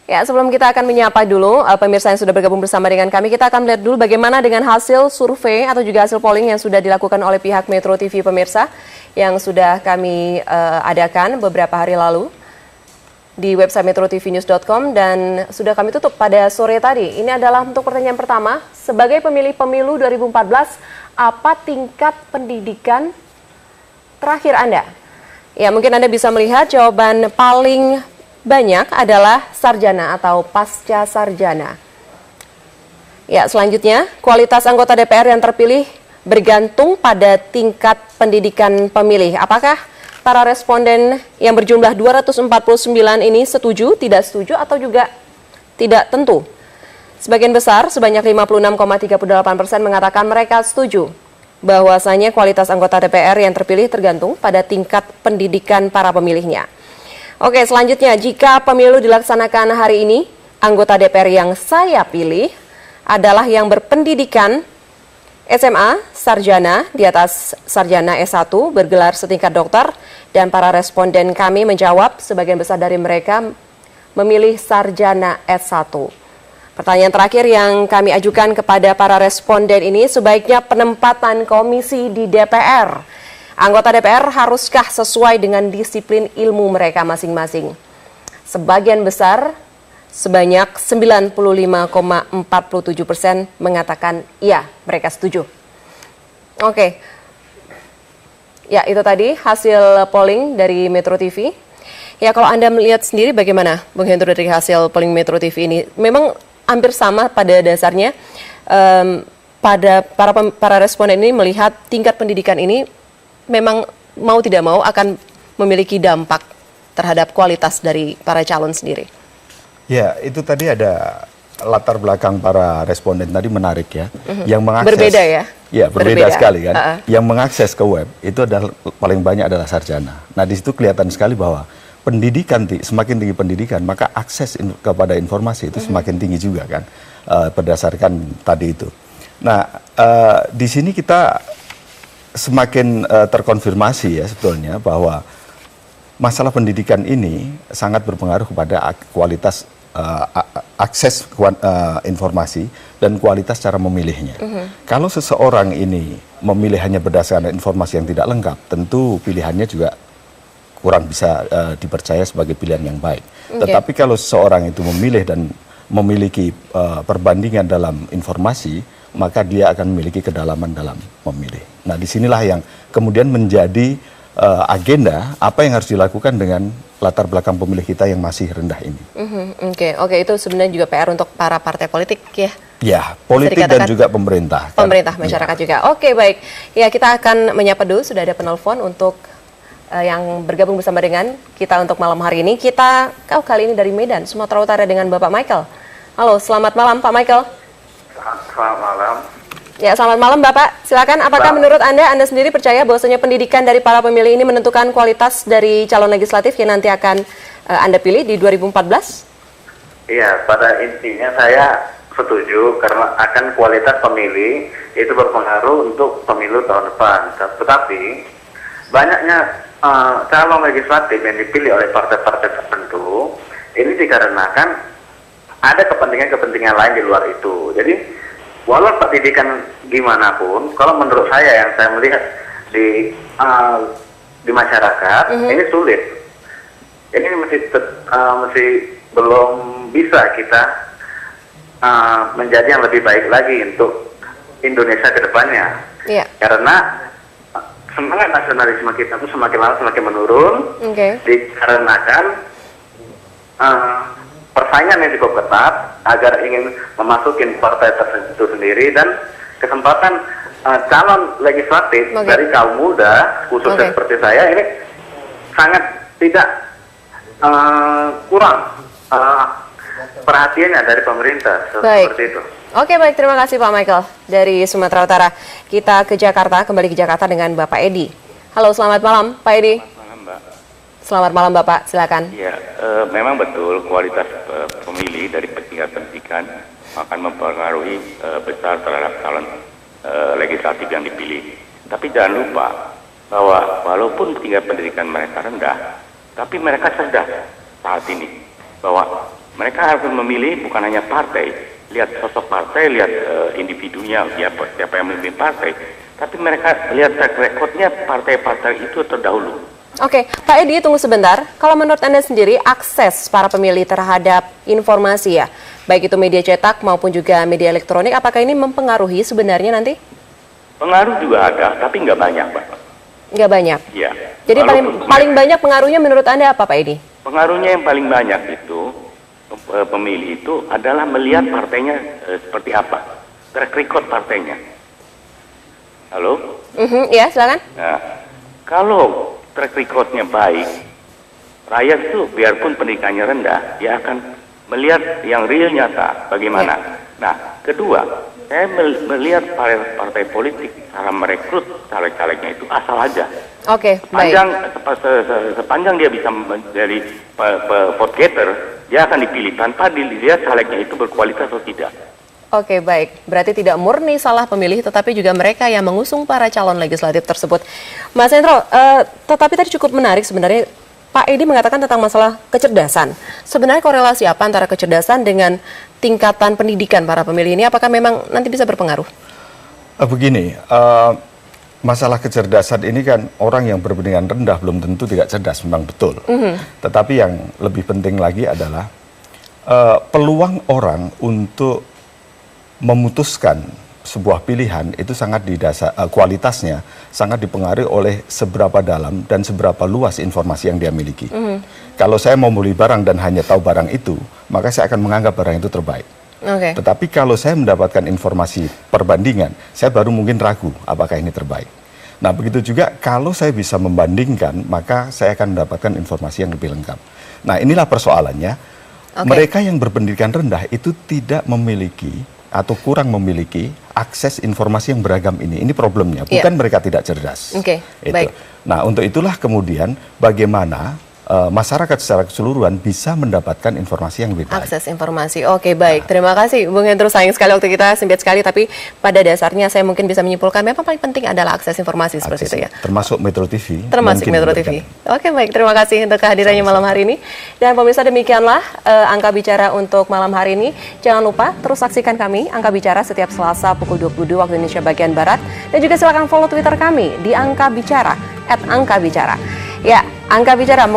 Ya, sebelum kita akan menyapa dulu pemirsa yang sudah bergabung bersama dengan kami, kita akan melihat dulu bagaimana dengan hasil survei atau juga hasil polling yang sudah dilakukan oleh pihak Metro TV pemirsa yang sudah kami adakan beberapa hari lalu di website metrotvnews.com dan sudah kami tutup pada sore tadi. Ini adalah untuk pertanyaan pertama, sebagai pemilih pemilu 2014, apa tingkat pendidikan terakhir Anda? Ya, mungkin Anda bisa melihat jawaban paling banyak adalah sarjana atau pasca sarjana. Ya, selanjutnya, kualitas anggota DPR yang terpilih bergantung pada tingkat pendidikan pemilih. Apakah para responden yang berjumlah 249 ini setuju, tidak setuju, atau juga tidak tentu? Sebagian besar, sebanyak 56,38% mengatakan mereka setuju bahwasanya kualitas anggota DPR yang terpilih tergantung pada tingkat pendidikan para pemilihnya. Oke, selanjutnya, jika pemilu dilaksanakan hari ini, anggota DPR yang saya pilih adalah yang berpendidikan SMA, sarjana, di atas sarjana S1, bergelar setingkat dokter, dan para responden kami menjawab, sebagian besar dari mereka memilih sarjana S1. Pertanyaan terakhir yang kami ajukan kepada para responden ini, sebaiknya penempatan komisi di DPR. Anggota DPR haruskah sesuai dengan disiplin ilmu mereka masing-masing? Sebagian besar, sebanyak 95,47% mengatakan iya, mereka setuju. Oke. Ya, itu tadi hasil polling dari Metro TV. Ya, kalau Anda melihat sendiri bagaimana, Bung Hendro, dari hasil polling Metro TV ini? Memang hampir sama pada dasarnya. Pada para responden ini melihat tingkat pendidikan ini memang mau tidak mau akan memiliki dampak terhadap kualitas dari para calon sendiri. Ya, itu tadi ada latar belakang para responden tadi menarik ya. Yang mengakses, berbeda ya? Ya, berbeda sekali kan. Yang mengakses ke web itu adalah paling banyak adalah sarjana. Nah, di situ kelihatan sekali bahwa pendidikan, semakin tinggi pendidikan, maka akses kepada informasi itu semakin tinggi juga kan, berdasarkan tadi itu. Nah, di sini kita semakin terkonfirmasi ya sebetulnya bahwa masalah pendidikan ini sangat berpengaruh kepada kualitas akses informasi dan kualitas cara memilihnya. Kalau seseorang ini memilih hanya berdasarkan informasi yang tidak lengkap, tentu pilihannya juga kurang bisa dipercaya sebagai pilihan yang baik. Tetapi kalau seseorang itu memilih dan memiliki perbandingan dalam informasi, maka dia akan memiliki kedalaman dalam memilih. Nah, disinilah yang kemudian menjadi agenda apa yang harus dilakukan dengan latar belakang pemilih kita yang masih rendah ini. Oke, itu sebenarnya juga PR untuk para partai politik ya? Ya, politik dan juga pemerintah. Pemerintah, kan? Masyarakat ya. Juga. Oke, baik. Ya, kita akan menyapa dulu, sudah ada penelpon untuk yang bergabung bersama dengan kita untuk malam hari ini. Kita kali ini dari Medan, Sumatera Utara dengan Bapak Michael. Halo, selamat malam Pak Michael. Selamat malam. Ya, selamat malam Bapak. Silakan, apakah menurut Anda sendiri percaya bahwasanya pendidikan dari para pemilih ini menentukan kualitas dari calon legislatif yang nanti akan Anda pilih di 2014? Iya, pada intinya saya setuju karena akan kualitas pemilih itu berpengaruh untuk pemilu tahun depan. Tetapi banyaknya calon legislatif yang dipilih oleh partai-partai tertentu ini dikarenakan ada kepentingan-kepentingan lain di luar itu. Jadi, walau pendidikan gimana pun, kalau menurut saya yang saya melihat di masyarakat, ini sulit. Ini masih belum bisa kita menjadi yang lebih baik lagi untuk Indonesia ke depannya. Yeah. Karena semangat nasionalisme kita itu semakin lama semakin menurun, dikarenakan persaingan yang cukup ketat agar ingin memasukin partai tertentu sendiri dan kesempatan calon legislatif dari kaum muda khususnya seperti saya ini sangat tidak kurang perhatiannya dari pemerintah seperti itu. Oke, baik, terima kasih Pak Michael dari Sumatera Utara. Kita ke Jakarta, kembali ke Jakarta dengan Bapak Edi. Halo, selamat malam Pak Edi. Selamat malam Bapak, silakan. Ya, memang betul kualitas pemilih dari tingkat pendidikan akan mempengaruhi besar terhadap calon legislatif yang dipilih. Tapi jangan lupa bahwa walaupun tingkat pendidikan mereka rendah, tapi mereka sadar saat ini bahwa Mereka harus memilih bukan hanya partai, lihat sosok partai, lihat individunya, siapa yang memimpin partai, tapi mereka lihat track recordnya partai-partai itu terdahulu. Oke, Pak Edi, tunggu sebentar. Kalau menurut Anda sendiri, akses para pemilih terhadap informasi ya, baik itu media cetak maupun juga media elektronik, apakah ini mempengaruhi sebenarnya nanti? Pengaruh juga ada, tapi nggak banyak, Pak. Nggak banyak? Iya. Jadi paling banyak pengaruhnya menurut Anda apa, Pak Edi? Pengaruhnya yang paling banyak itu, pemilih itu adalah melihat partainya seperti apa, track record partainya. Halo? Ya, silakan. Nah, kalau track recordnya baik, rakyat itu biarpun pendidikannya rendah, dia akan melihat yang real nyata bagaimana. Nah, kedua, saya melihat partai politik cara merekrut caleg-calegnya itu asal aja. Oke, baik. Sepanjang dia bisa menjadi vote getter, dia akan dipilih tanpa dilihat calegnya itu berkualitas atau tidak. Oke, baik. Berarti tidak murni salah pemilih, tetapi juga mereka yang mengusung para calon legislatif tersebut. Mas Hendro, tetapi tadi cukup menarik sebenarnya Pak Edi mengatakan tentang masalah kecerdasan. Sebenarnya korelasi apa antara kecerdasan dengan tingkatan pendidikan para pemilih ini? Apakah memang nanti bisa berpengaruh? Begini, masalah kecerdasan ini kan orang yang berpendidikan rendah belum tentu tidak cerdas, memang betul. Tetapi yang lebih penting lagi adalah peluang orang untuk memutuskan sebuah pilihan itu sangat kualitasnya sangat dipengaruhi oleh seberapa dalam dan seberapa luas informasi yang dia miliki. Kalau saya mau beli barang dan hanya tahu barang itu, maka saya akan menganggap barang itu terbaik. Tetapi kalau saya mendapatkan informasi perbandingan, saya baru mungkin ragu apakah ini terbaik. Nah, begitu juga kalau saya bisa membandingkan, maka saya akan mendapatkan informasi yang lebih lengkap. Nah, inilah persoalannya. Mereka yang berpendidikan rendah itu tidak memiliki atau kurang memiliki akses informasi yang beragam ini. Ini problemnya, bukan mereka tidak cerdas. Baik. Nah, untuk itulah kemudian bagaimana masyarakat secara keseluruhan bisa mendapatkan informasi yang lebih baik. Akses informasi. Oke, baik. Terima kasih Bung Hendro. Sayang sekali waktu kita sempit sekali, tapi pada dasarnya saya mungkin bisa menyimpulkan memang paling penting adalah akses informasi seperti itu ya. Termasuk Metro TV. Termasuk Metro TV. Oke, baik. Terima kasih untuk kehadirannya malam hari ini. Dan pemirsa, demikianlah Angka Bicara untuk malam hari ini. Jangan lupa terus saksikan kami Angka Bicara setiap Selasa pukul 22 waktu Indonesia bagian Barat. Dan juga silakan follow Twitter kami di Angka Bicara @angkabicara. Ya, Angka Bicara